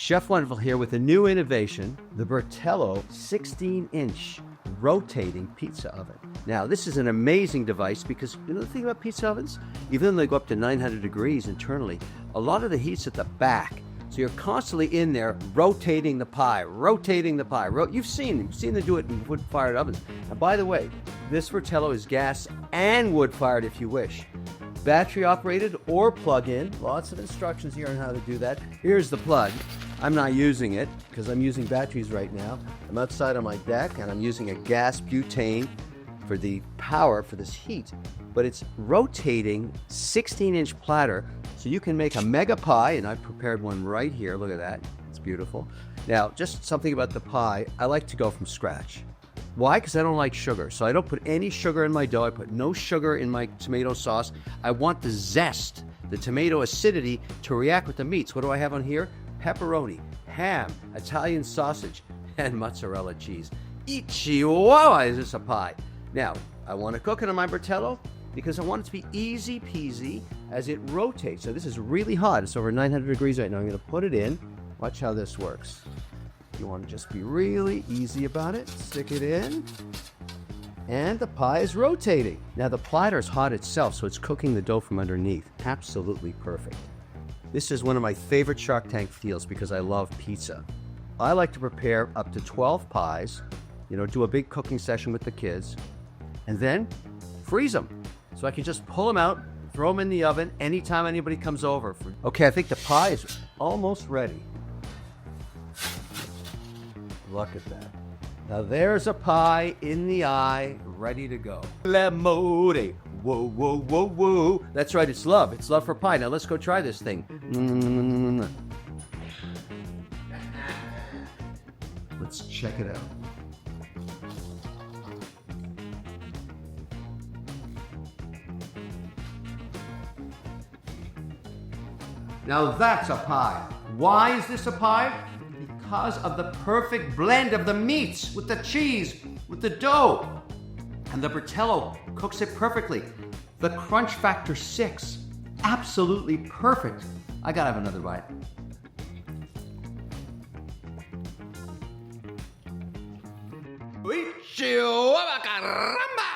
Chef Wonderful here with a new innovation, the Bertello 16-inch rotating pizza oven. Now, this is an amazing device because you know the thing about pizza ovens? Even though they go up to 900 degrees internally, a lot of the heat's at the back. So you're constantly in there rotating the pie. You've seen them do it in wood-fired ovens. And by the way, this Bertello is gas and wood-fired if you wish. Battery operated or plug-in. Lots of instructions here on how to do that. Here's the plug. I'm not using it because I'm using batteries right now. I'm outside on my deck and I'm using a gas butane for the power for this heat. But it's rotating 16-inch platter so you can make a mega pie, and I've prepared one right here. Look at that. It's beautiful. Now, just something about the pie. I like to go from scratch. Why? Because I don't like sugar. So I don't put any sugar in my dough. I put no sugar in my tomato sauce. I want the zest, the tomato acidity to react with the meats. What do I have on here? Pepperoni, ham, Italian sausage, and mozzarella cheese. Chihuahua, is this a pie? Now, I want to cook it on my Bertello because I want it to be easy peasy as it rotates. So this is really hot. It's over 900 degrees right now. I'm going to put it in. Watch how this works. You want to just be really easy about it. Stick it in. And the pie is rotating. Now the platter is hot itself, so it's cooking the dough from underneath. Absolutely perfect. This is one of my favorite Shark Tank feels because I love pizza. I like to prepare up to 12 pies, do a big cooking session with the kids, and then freeze them. So I can just pull them out, throw them in the oven anytime anybody comes over. Okay, I think the pie is almost ready. Look at that. Now there's a pie in the eye, ready to go. Lemore. Whoa, whoa, whoa, whoa. That's right, it's love. It's love for pie. Now let's go try this thing. Let's check it out. Now that's a pie. Why is this a pie? Because of the perfect blend of the meats with the cheese, with the dough. And the Bertello cooks it perfectly. The crunch factor 6, absolutely perfect. I gotta have another bite. Chihuahua, caramba!